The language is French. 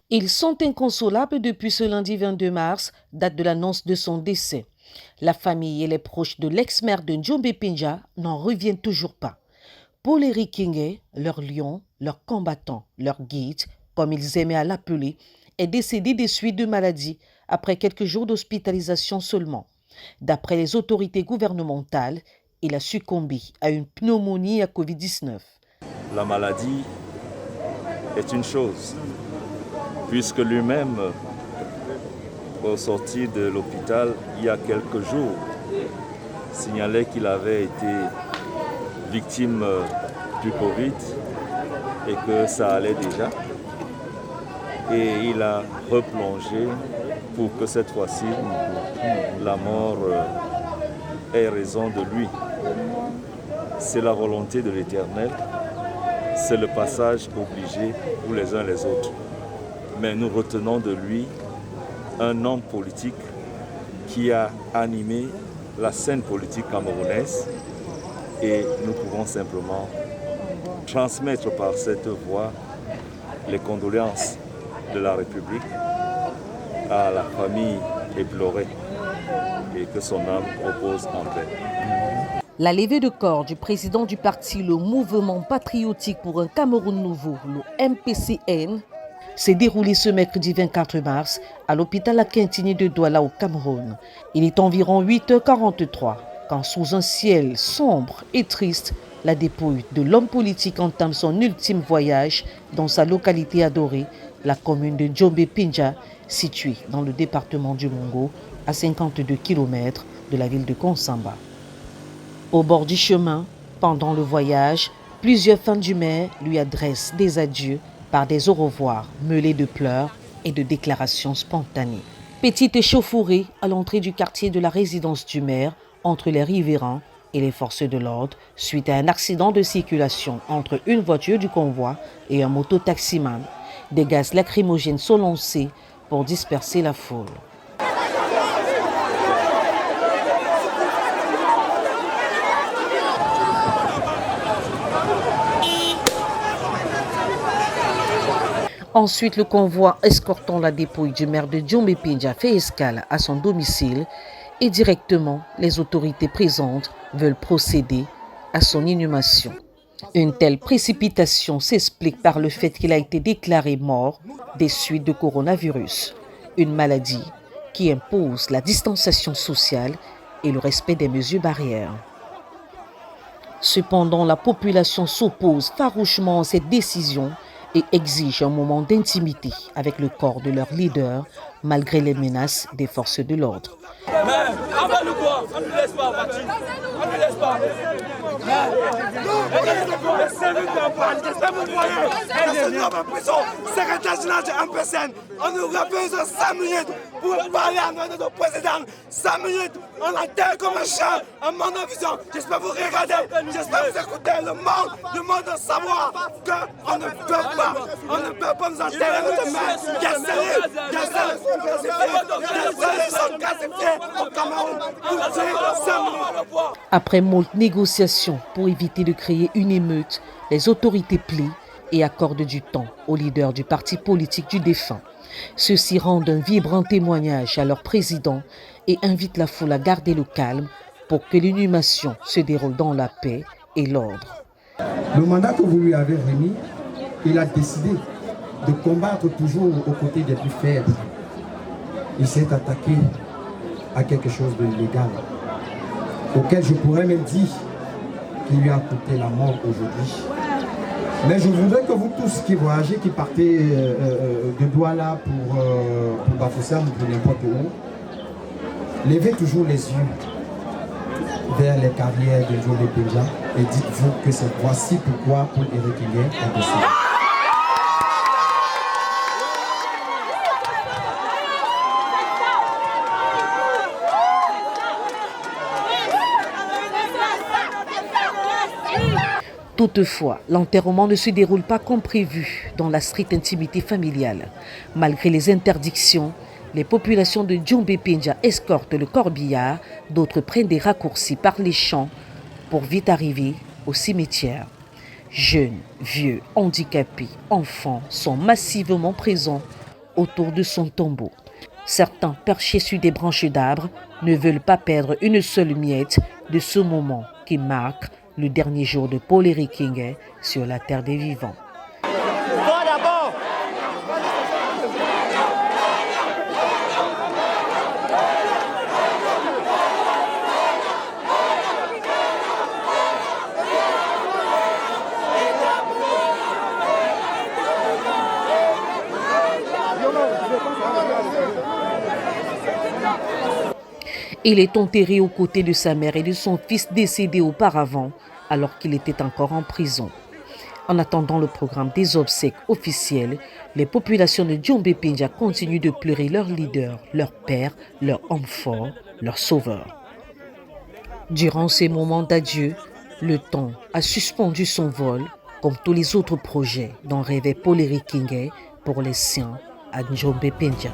Ils sont inconsolables depuis ce lundi 22 mars, date de l'annonce de son décès. La famille et les proches de l'ex-maire de Njombe Pinja n'en reviennent toujours pas. Paul Eric Kingé, leur lion, leur combattant, leur guide, comme ils aimaient à l'appeler, est décédé des suites de maladie après quelques jours d'hospitalisation seulement. D'après les autorités gouvernementales, il a succombé à une pneumonie à Covid-19. La maladie est une chose, puisque lui-même, au sortir de l'hôpital il y a quelques jours, signalait qu'il avait été victime du Covid et que ça allait déjà. Et il a replongé pour que cette fois-ci, la mort ait raison de lui. C'est la volonté de l'Éternel, c'est le passage obligé pour les uns les autres. Mais nous retenons de lui un homme politique qui a animé la scène politique camerounaise et nous pouvons simplement transmettre par cette voie les condoléances de la République à la famille éplorée et que son âme repose en paix. La levée de corps du président du parti, le Mouvement patriotique pour un Cameroun nouveau, le MPCN, s'est déroulée ce mercredi 24 mars à l'hôpital Akintini de Douala au Cameroun. Il est environ 8h43 quand, sous un ciel sombre et triste, la dépouille de l'homme politique entame son ultime voyage dans sa localité adorée, la commune de Njombe Pinja, située dans le département du Mongo, à 52 km de la ville de Konsamba. Au bord du chemin, pendant le voyage, plusieurs fans du maire lui adressent des adieux par des au revoir mêlés de pleurs et de déclarations spontanées. Petite échauffourée à l'entrée du quartier de la résidence du maire entre les riverains et les forces de l'ordre suite à un accident de circulation entre une voiture du convoi et un moto-taximan. Des gaz lacrymogènes sont lancés pour disperser la foule. Ensuite, le convoi escortant la dépouille du maire de Njombe Pinja fait escale à son domicile et directement, les autorités présentes veulent procéder à son inhumation. Une telle précipitation s'explique par le fait qu'il a été déclaré mort des suites de coronavirus, une maladie qui impose la distanciation sociale et le respect des mesures barrières. Cependant, la population s'oppose farouchement à cette décision et exige un moment d'intimité avec le corps de leur leader, malgré les menaces des forces de l'ordre. On nous a besoin de 5 minutes pour parler à notre président. 5 minutes, on a tel comme un chat, un monde de vision. J'espère vous regarder, j'espère vous écouter. Le monde de savoir qu'on ne peut pas nous enterrer notre main. Après moult négociations pour éviter de créer une émeute, les autorités plient et accordent du temps aux leaders du parti politique du défunt. Ceux-ci rendent un vibrant témoignage à leur président et invitent la foule à garder le calme pour que l'inhumation se déroule dans la paix et l'ordre. Le mandat que vous lui avez remis, il a décidé de combattre toujours aux côtés des plus faibles. Il s'est attaqué à quelque chose de illégal, auquel je pourrais même dire qu'il lui a coûté la mort aujourd'hui. Mais je voudrais que vous tous qui voyagez, qui partez de Douala pour Bafoussam ou pour n'importe où, levez toujours les yeux vers les carrières de Njombe Pinja et dites-vous que c'est voici pourquoi Paul Eric Kingé est décédé. Toutefois, l'enterrement ne se déroule pas comme prévu dans la stricte intimité familiale. Malgré les interdictions, les populations de Njombe Pinja escortent le corbillard, d'autres prennent des raccourcis par les champs pour vite arriver au cimetière. Jeunes, vieux, handicapés, enfants sont massivement présents autour de son tombeau. Certains, perchés sur des branches d'arbres, ne veulent pas perdre une seule miette de ce moment qui marque le dernier jour de Paul Eric Kingué sur la terre des vivants. Il est enterré aux côtés de sa mère et de son fils décédé auparavant alors qu'il était encore en prison. En attendant le programme des obsèques officielles, les populations de Djombe-Penja continuent de pleurer leur leader, leur père, leur homme fort, leur sauveur. Durant ces moments d'adieu, le temps a suspendu son vol, comme tous les autres projets dont rêvait Paul Eric Kingué pour les siens à Djombe-Penja.